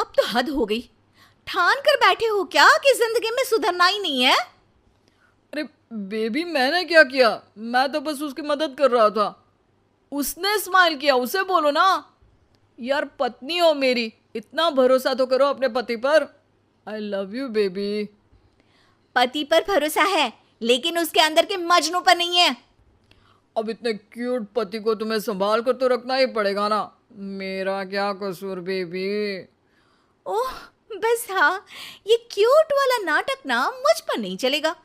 अब तो हद हो गई। ठान कर बैठे हो क्या कि जिंदगी में सुधरना ही नहीं है? अरे बेबी, मैंने क्या किया? मैं तो बस उसकी मदद कर रहा था। उसने स्माइल किया, उसे बोलो ना। यार, पत्नी हो मेरी, इतना भरोसा तो करो अपने पति पर। I love you baby. पति पर भरोसा है, लेकिन उसके अंदर के मजनू पर नहीं है। अब इतने क्यूट पति को तुम्हें संभाल कर तो रखना ही पड़ेगा ना। मेरा क्या कसूर बेबी? ओह, बस हाँ, ये क्यूट वाला नाटक ना मुझ पर नहीं चलेगा।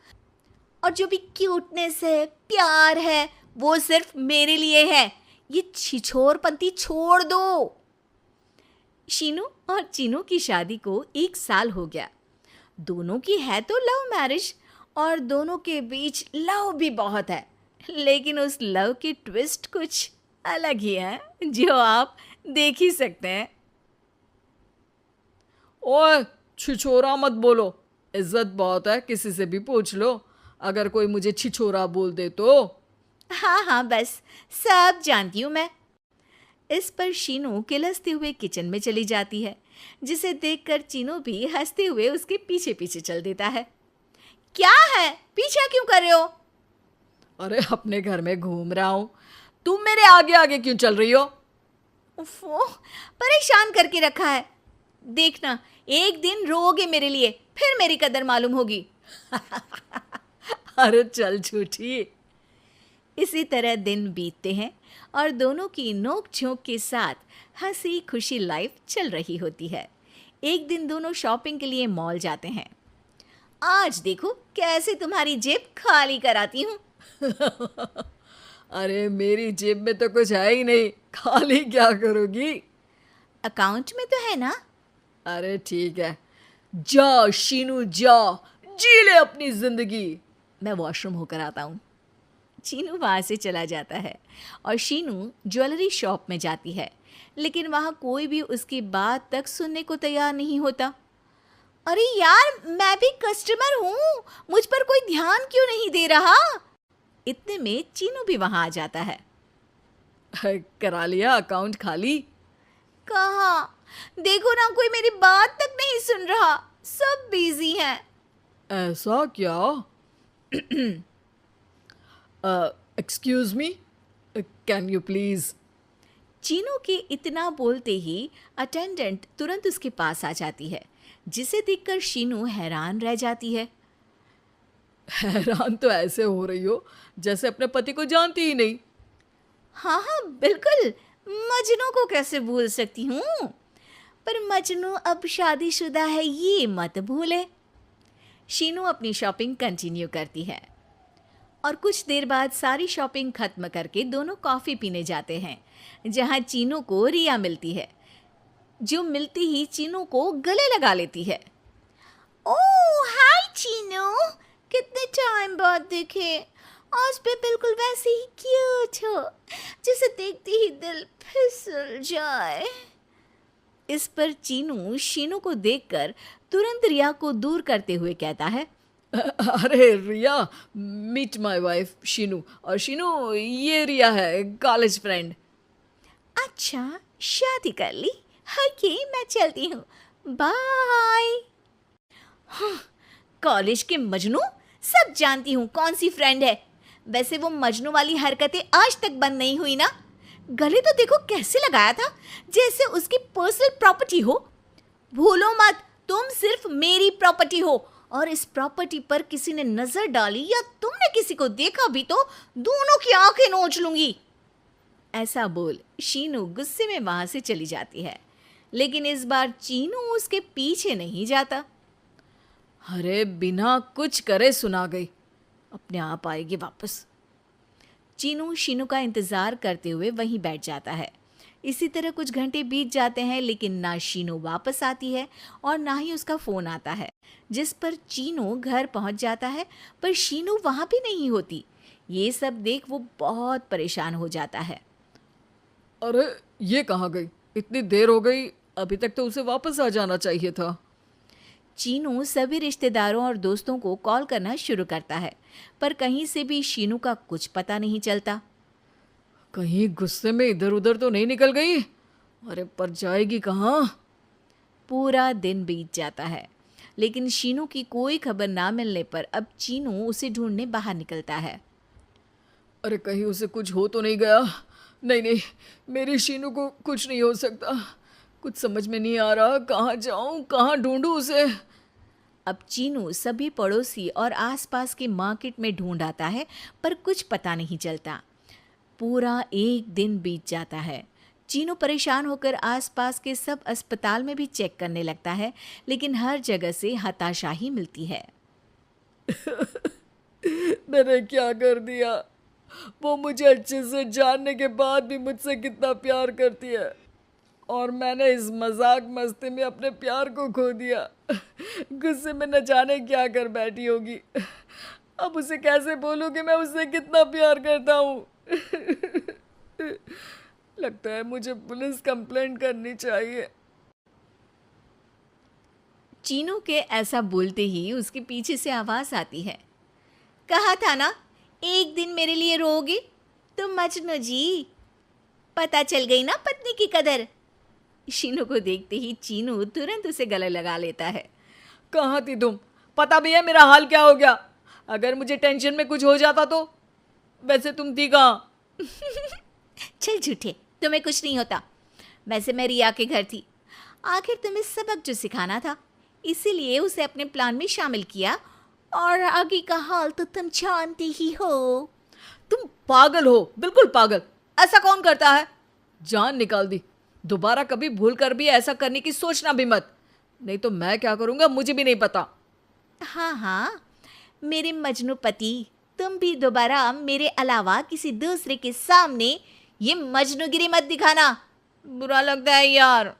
और जो भी क्यूटनेस है, प्यार है, वो सिर्फ मेरे लिए है। ये छिछोरपंती छोड़ दो। शीनू और चीनू की शादी को 1 साल हो गया। दोनों की है तो लव मैरिज, और दोनों के बीच लव भी बहुत है। लेकिन उस लव की ट्विस्ट कुछ अलग ही है, जो आप देख ही सकते हैं। ओए, छिछोरा मत बोलो। इज्जत बहुत है, किसी से भी पूछ लो। अगर कोई मुझे छिछोरा बोल दे तो। हाँ हाँ, बस सब जानती हूँ मैं। इस पर शीनू किलसते हुए किचन में चली जाती है, जिसे देखकर चीनू भी हंसते हुए उसके पीछे पीछे चल देता है। क्या है, पीछा क्यों कर रहे हो? अरे, अपने घर में घूम रहा हूं। तुम मेरे आगे आगे क्यों चल रही हो? उफ़ो, परेशान करके रखा है। देखना, एक दिन रोओगे मेरे लिए, फिर मेरी कदर मालूम होगी। अरे चल झूठी। इसी तरह दिन बीतते हैं और दोनों की नोक झोंक के साथ हंसी खुशी लाइफ चल रही होती है। एक दिन दोनों शॉपिंग के लिए मॉल जाते हैं। आज देखो कैसे तुम्हारी जेब खाली कराती हूँ। अरे, मेरी जेब में तो कुछ है ही नहीं, खाली क्या करोगी? अकाउंट में तो है ना? अरे ठीक है, जा शीनू जा, जी ले अपनी जिंदगी। मैं वॉशरूम होकर आता हूँ। चीनू वहाँ से चला जाता है और शीनू ज्वेलरी शॉप में जाती है, लेकिन वहाँ कोई भी उसकी बात तक सुनने को तैयार नहीं होता। अरे यार, मैं भी कस्टमर हूँ, मुझ पर कोई ध्यान क्यों नहीं दे रहा? इतने में चीनू भी वहाँ आ जाता है। करा लिया अकाउंट खाली? कहाँ? देखो ना, कोई मेरी बात तक नहीं सुन रहा, सब बिजी हैं। ऐसा क्या? Excuse me, can you please? Chinu के इतना बोलते ही अटेंडेंट तुरंत उसके पास आ जाती है, जिसे देखकर शीनू हैरान रह जाती है। हैरान तो ऐसे हो रही हो जैसे अपने पति को जानती ही नहीं। हाँ हाँ, बिल्कुल, मजनू को कैसे भूल सकती हूँ? पर मजनू अब शादीशुदा है, ये मत भूले। शीनू अपनी शॉपिंग कंटिन्यू करती है और कुछ देर बाद सारी शॉपिंग खत्म करके दोनों कॉफ़ी पीने जाते हैं, जहाँ चीनू को रिया मिलती है, जो मिलती ही चीनू को गले लगा लेती है। ओह हाय चीनू, कितने टाइम बाद देखे। आज भी बिल्कुल वैसे ही क्यूट हो, जिसे देखते ही दिल फिसल जाए। इस पर चीनू शीनू को देखकर तुरंत रिया को दूर करते हुए कहता है। अरे रिया, मीट माय वाइफ शीनू। और शीनू, ये रिया है, कॉलेज फ्रेंड। अच्छा, शादी कर ली? ओके, मैं चलती हूँ, बाय। कॉलेज के मजनू, सब जानती हूँ कौन सी फ्रेंड है। वैसे वो मजनू वाली हरकतें आज तक बंद नहीं हुई ना। गले तो देखो कैसे लगाया था, जैसे उसकी पर्सनल प्रॉपर्टी हो। भूलो मत, तुम सिर्फ मेरी प्रॉपर्टी हो, और इस प्रॉपर्टी पर किसी ने नजर डाली या तुमने किसी को देखा भी तो दोनों की आंखें नोच लूंगी। ऐसा बोल शीनू गुस्से में वहां से चली जाती है, लेकिन इस बार चीनू उसके पीछे नहीं जाता। अरे, बिना कुछ करे सुना गई, अपने आप आएगी वापस। चीनू शीनू का इंतजार करते हुए वहीं बैठ जाता है। इसी तरह कुछ घंटे बीत जाते हैं, लेकिन ना शीनू वापस आती है और ना ही उसका फ़ोन आता है, जिस पर चीनू घर पहुंच जाता है, पर शीनू वहां भी नहीं होती। ये सब देख वो बहुत परेशान हो जाता है। अरे, ये कहाँ गई? इतनी देर हो गई, अभी तक तो उसे वापस आ जाना चाहिए था। चीनू सभी रिश्तेदारों और दोस्तों को कॉल करना शुरू करता है, पर कहीं से भी शीनू का कुछ पता नहीं चलता। कहीं गुस्से में इधर उधर तो नहीं निकल गई? अरे, पर जाएगी कहाँ? पूरा दिन बीत जाता है, लेकिन शीनू की कोई खबर ना मिलने पर अब चीनू उसे ढूंढने बाहर निकलता है। अरे कहीं उसे कुछ हो तो नहीं गया? नहीं नहीं, मेरी शीनू को कुछ नहीं हो सकता। कुछ समझ में नहीं आ रहा, कहाँ जाऊँ, कहाँ ढूंढूं उसे। अब चीनू सभी पड़ोसी और आसपास के मार्केट में ढूंढ आता है, पर कुछ पता नहीं चलता। पूरा एक दिन बीत जाता है। चीनू परेशान होकर आसपास के सब अस्पताल में भी चेक करने लगता है, लेकिन हर जगह से हताशा ही मिलती है। मैंने क्या कर दिया? वो मुझे अच्छे से जानने के बाद भी मुझसे कितना प्यार करती है, और मैंने इस मजाक मस्ती में अपने प्यार को खो दिया। गुस्से में न जाने क्या कर बैठी होगी। अब उसे कैसे बोलूं कि मैं उससे कितना प्यार करता हूँ। लगता है मुझे पुलिस कंप्लेंट करनी चाहिए। चीनू के ऐसा बोलते ही उसके पीछे से आवाज आती है, कहा था ना एक दिन मेरे लिए रोओगे। तो मजनू जी, पता चल गई ना पत्नी की कदर। शीनू को देखते ही चीनू तुरंत उसे गले लगा लेता है। कहाँ थी तुम? पता भी है मेरा हाल क्या हो गया? अगर मुझे टेंशन में कुछ हो जाता तो? वैसे तुम थी कहाँ? चल झूठे, तुम्हें कुछ नहीं होता। वैसे मैं रिया के घर थी। आखिर तुम्हें सबक जो सिखाना था, इसीलिए उसे अपने प्लान में शामिल किया, और आगे का हाल तो तुम जानते ही हो। तुम पागल हो, बिल्कुल पागल। ऐसा कौन करता है? जान निकाल दी। दोबारा कभी भूल कर भी ऐसा करने की सोचना भी मत, नहीं तो मैं क्या करूंगा मुझे भी नहीं पता। हाँ हाँ, मेरे मजनू पति, तुम भी दोबारा मेरे अलावा किसी दूसरे के सामने ये मजनूगिरी मत दिखाना। बुरा लगता है यार।